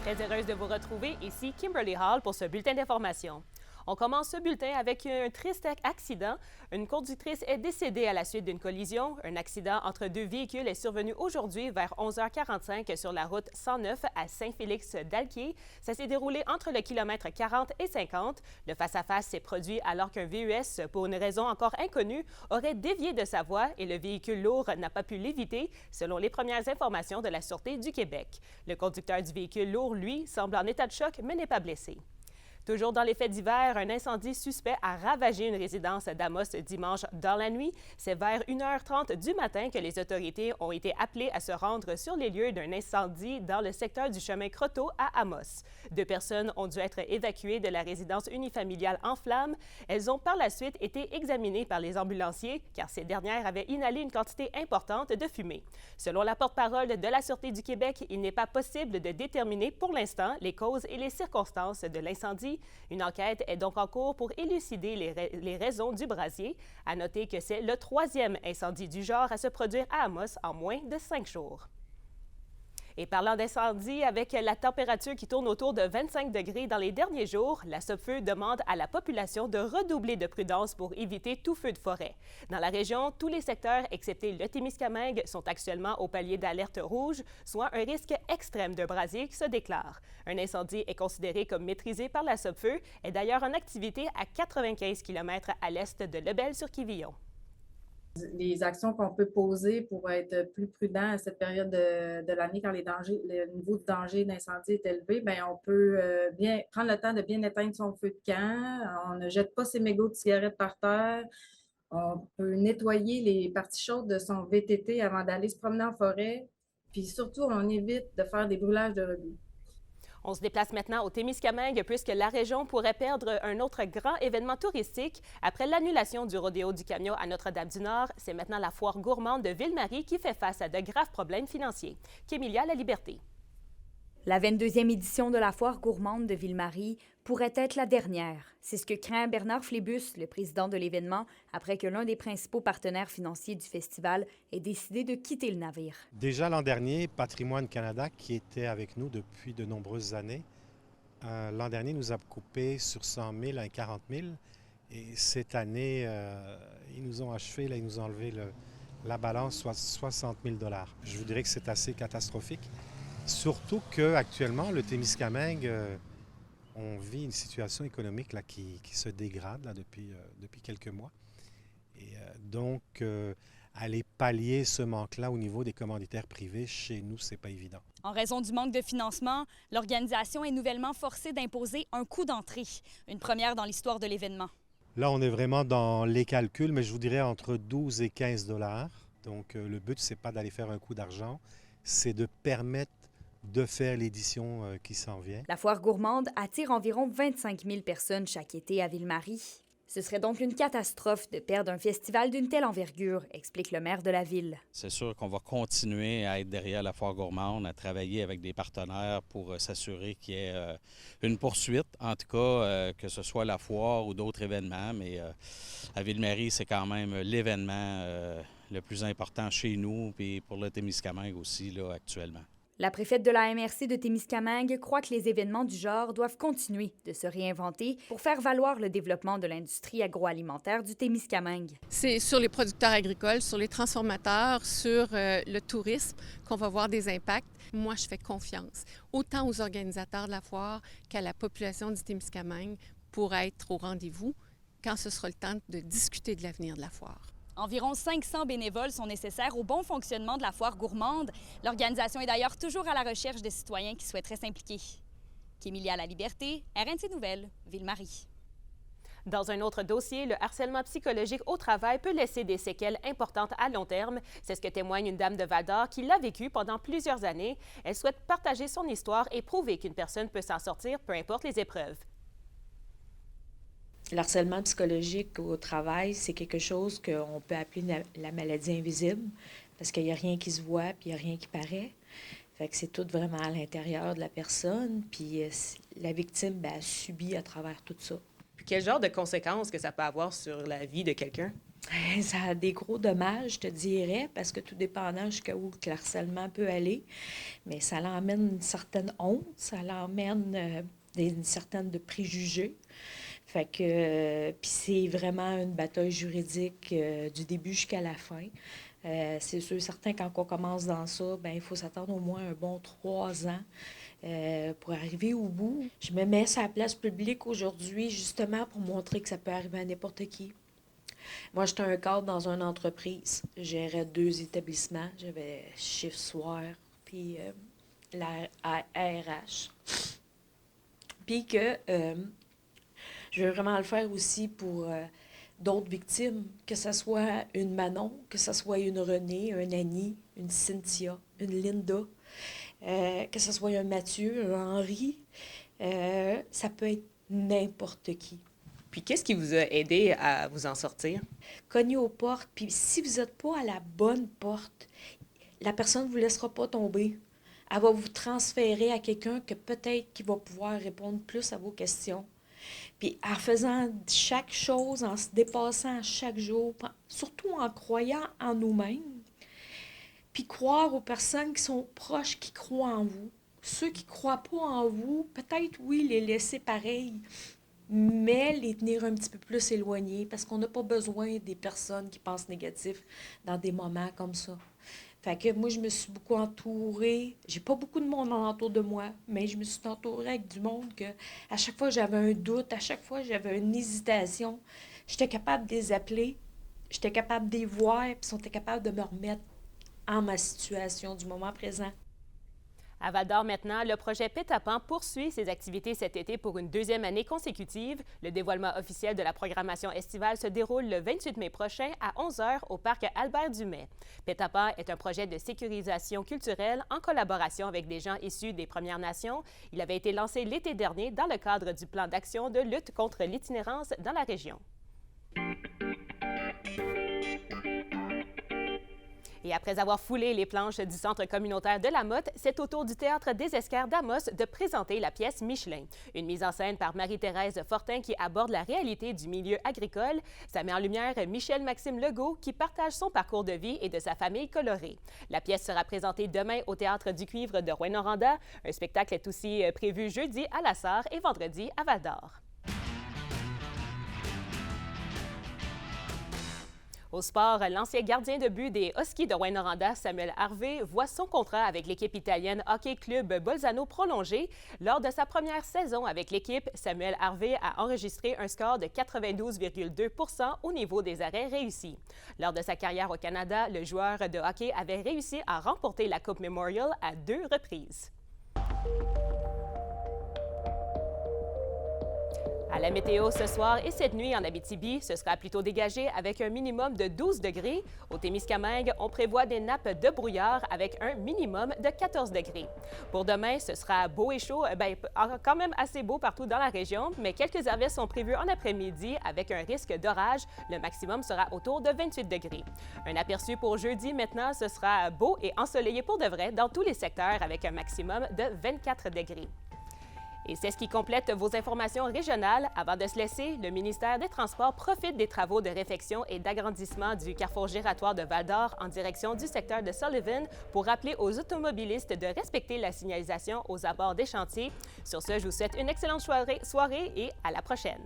Très heureuse de vous retrouver. Ici Kimberly Hall pour ce bulletin d'information. On commence ce bulletin avec un triste accident. Une conductrice est décédée à la suite d'une collision. Un accident entre deux véhicules est survenu aujourd'hui vers 11h45 sur la route 109 à Saint-Félix-d'Alquier. Ça s'est déroulé entre le kilomètre 40 et 50. Le face-à-face s'est produit alors qu'un VUS, pour une raison encore inconnue, aurait dévié de sa voie et le véhicule lourd n'a pas pu l'éviter, selon les premières informations de la Sûreté du Québec. Le conducteur du véhicule lourd, lui, semble en état de choc mais n'est pas blessé. Toujours dans les faits divers, un incendie suspect a ravagé une résidence d'Amos dimanche dans la nuit. C'est vers 1h30 du matin que les autorités ont été appelées à se rendre sur les lieux d'un incendie dans le secteur du chemin Croteau à Amos. 2 personnes ont dû être évacuées de la résidence unifamiliale en flammes. Elles ont par la suite été examinées par les ambulanciers car ces dernières avaient inhalé une quantité importante de fumée. Selon la porte-parole de la Sûreté du Québec, il n'est pas possible de déterminer pour l'instant les causes et les circonstances de l'incendie. Une enquête est donc en cours pour élucider les raisons du brasier. À noter que c'est le 3e incendie du genre à se produire à Amos en moins de 5 jours. Et parlant d'incendie, avec la température qui tourne autour de 25 degrés dans les derniers jours, la Sopfeu demande à la population de redoubler de prudence pour éviter tout feu de forêt. Dans la région, tous les secteurs, excepté le Témiscamingue, sont actuellement au palier d'alerte rouge, soit un risque extrême de brasier qui se déclare. Un incendie est considéré comme maîtrisé par la Sopfeu, est d'ailleurs en activité à 95 km à l'est de Lebel-sur-Quivillon. Les actions qu'on peut poser pour être plus prudent à cette période de l'année quand le niveau de danger d'incendie est élevé, bien, on peut bien prendre le temps de bien éteindre son feu de camp. On ne jette pas ses mégots de cigarettes par terre. On peut nettoyer les parties chaudes de son VTT avant d'aller se promener en forêt. Puis surtout, on évite de faire des brûlages de rebuts. On se déplace maintenant au Témiscamingue puisque la région pourrait perdre un autre grand événement touristique. Après l'annulation du rodéo du camion à Notre-Dame-du-Nord, c'est maintenant la foire gourmande de Ville-Marie qui fait face à de graves problèmes financiers. Kémilia La Liberté. La 22e édition de la foire gourmande de Ville-Marie pourrait être la dernière. C'est ce que craint Bernard Flébus, le président de l'événement, après que l'un des principaux partenaires financiers du festival ait décidé de quitter le navire. Déjà l'an dernier, Patrimoine Canada, qui était avec nous depuis de nombreuses années, l'an dernier nous a coupé sur 100 000 à 40 000. Et cette année, ils nous ont achevé, là, ils nous ont enlevé la balance, soit 60 000 $. Je vous dirais que c'est assez catastrophique. Surtout qu'actuellement, le Témiscamingue, on vit une situation économique là, qui se dégrade là, depuis quelques mois. Et donc, aller pallier ce manque-là au niveau des commanditaires privés, chez nous, c'est pas évident. En raison du manque de financement, l'organisation est nouvellement forcée d'imposer un coût d'entrée, une première dans l'histoire de l'événement. Là, on est vraiment dans les calculs, mais je vous dirais entre 12 et 15 $. Donc, le but, c'est pas d'aller faire un coup d'argent, c'est de permettre de faire l'édition qui s'en vient. La foire gourmande attire environ 25 000 personnes chaque été à Ville-Marie. Ce serait donc une catastrophe de perdre un festival d'une telle envergure, explique le maire de la ville. C'est sûr qu'on va continuer à être derrière la foire gourmande, à travailler avec des partenaires pour s'assurer qu'il y ait une poursuite, en tout cas, que ce soit la foire ou d'autres événements. Mais à Ville-Marie, c'est quand même l'événement le plus important chez nous, puis pour le Témiscamingue aussi, là, actuellement. La préfète de la MRC de Témiscamingue croit que les événements du genre doivent continuer de se réinventer pour faire valoir le développement de l'industrie agroalimentaire du Témiscamingue. C'est sur les producteurs agricoles, sur les transformateurs, sur le tourisme qu'on va voir des impacts. Moi, je fais confiance autant aux organisateurs de la foire qu'à la population du Témiscamingue pour être au rendez-vous quand ce sera le temps de discuter de l'avenir de la foire. Environ 500 bénévoles sont nécessaires au bon fonctionnement de la foire gourmande. L'organisation est d'ailleurs toujours à la recherche de citoyens qui souhaiteraient s'impliquer. Kémilia La Liberté, RNC Nouvelles, Ville-Marie. Dans un autre dossier, le harcèlement psychologique au travail peut laisser des séquelles importantes à long terme. C'est ce que témoigne une dame de Val-d'Or qui l'a vécu pendant plusieurs années. Elle souhaite partager son histoire et prouver qu'une personne peut s'en sortir, peu importe les épreuves. Le harcèlement psychologique au travail, c'est quelque chose qu'on peut appeler la maladie invisible parce qu'il n'y a rien qui se voit puis il n'y a rien qui paraît. Fait que c'est tout vraiment à l'intérieur de la personne puis la victime, bien, elle subit à travers tout ça. Puis quel genre de conséquences que ça peut avoir sur la vie de quelqu'un? Ça a des gros dommages, je te dirais, parce que tout dépendant jusqu'à où le harcèlement peut aller, mais ça l'emmène une certaine honte, ça l'emmène une certaine de préjugés. Fait que, puis c'est vraiment une bataille juridique du début jusqu'à la fin. C'est sûr, certain, quand on commence dans ça, ben il faut s'attendre au moins un bon 3 ans pour arriver au bout. Je me mets sur la place publique aujourd'hui justement pour montrer que ça peut arriver à n'importe qui. Moi, j'étais un cadre dans une entreprise. Je gérais 2 établissements. J'avais chiffre soir, puis la RH. Puis que je veux vraiment le faire aussi pour d'autres victimes, que ce soit une Manon, que ce soit une Renée, un Annie, une Cynthia, une Linda, que ce soit un Mathieu, un Henri. Ça peut être n'importe qui. Puis qu'est-ce qui vous a aidé à vous en sortir? Cognez aux portes, puis si vous n'êtes pas à la bonne porte, la personne ne vous laissera pas tomber. Elle va vous transférer à quelqu'un que peut-être qui va pouvoir répondre plus à vos questions. Puis en faisant chaque chose, en se dépassant chaque jour, surtout en croyant en nous-mêmes, puis croire aux personnes qui sont proches, qui croient en vous. Ceux qui ne croient pas en vous, peut-être, oui, les laisser pareil, mais les tenir un petit peu plus éloignés, parce qu'on n'a pas besoin des personnes qui pensent négatif dans des moments comme ça. Fait que moi, je me suis beaucoup entourée. J'ai pas beaucoup de monde autour de moi, mais je me suis entourée avec du monde que à chaque fois j'avais un doute, à chaque fois j'avais une hésitation, j'étais capable de les appeler, j'étais capable de les voir, puis ils étaient capables de me remettre en ma situation du moment présent. À Val-d'Or maintenant, le projet Pétapan poursuit ses activités cet été pour une 2e année consécutive. Le dévoilement officiel de la programmation estivale se déroule le 28 mai prochain à 11h au parc Albert-Dumais. Pétapan est un projet de sécurisation culturelle en collaboration avec des gens issus des Premières Nations. Il avait été lancé l'été dernier dans le cadre du plan d'action de lutte contre l'itinérance dans la région. Et après avoir foulé les planches du Centre communautaire de la Motte, c'est au tour du Théâtre des Esquerres d'Amos de présenter la pièce Michelin. Une mise en scène par Marie-Thérèse Fortin qui aborde la réalité du milieu agricole. Ça met en lumière Michel-Maxime Legault qui partage son parcours de vie et de sa famille colorée. La pièce sera présentée demain au Théâtre du Cuivre de Rouyn-Noranda. Un spectacle est aussi prévu jeudi à La Sarre et vendredi à Val-d'Or. Au sport, l'ancien gardien de but des Huskies de Rouyn-Noranda, Samuel Harvey, voit son contrat avec l'équipe italienne Hockey Club Bolzano prolongé. Lors de sa première saison avec l'équipe, Samuel Harvey a enregistré un score de 92,2 % au niveau des arrêts réussis. Lors de sa carrière au Canada, le joueur de hockey avait réussi à remporter la Coupe Memorial à 2 reprises. À la météo ce soir et cette nuit en Abitibi, ce sera plutôt dégagé avec un minimum de 12 degrés. Au Témiscamingue, on prévoit des nappes de brouillard avec un minimum de 14 degrés. Pour demain, ce sera beau et chaud, quand même assez beau partout dans la région, mais quelques averses sont prévues en après-midi avec un risque d'orage. Le maximum sera autour de 28 degrés. Un aperçu pour jeudi maintenant, ce sera beau et ensoleillé pour de vrai dans tous les secteurs avec un maximum de 24 degrés. Et c'est ce qui complète vos informations régionales. Avant de se laisser, le ministère des Transports profite des travaux de réfection et d'agrandissement du carrefour giratoire de Val-d'Or en direction du secteur de Sullivan pour rappeler aux automobilistes de respecter la signalisation aux abords des chantiers. Sur ce, je vous souhaite une excellente soirée et à la prochaine.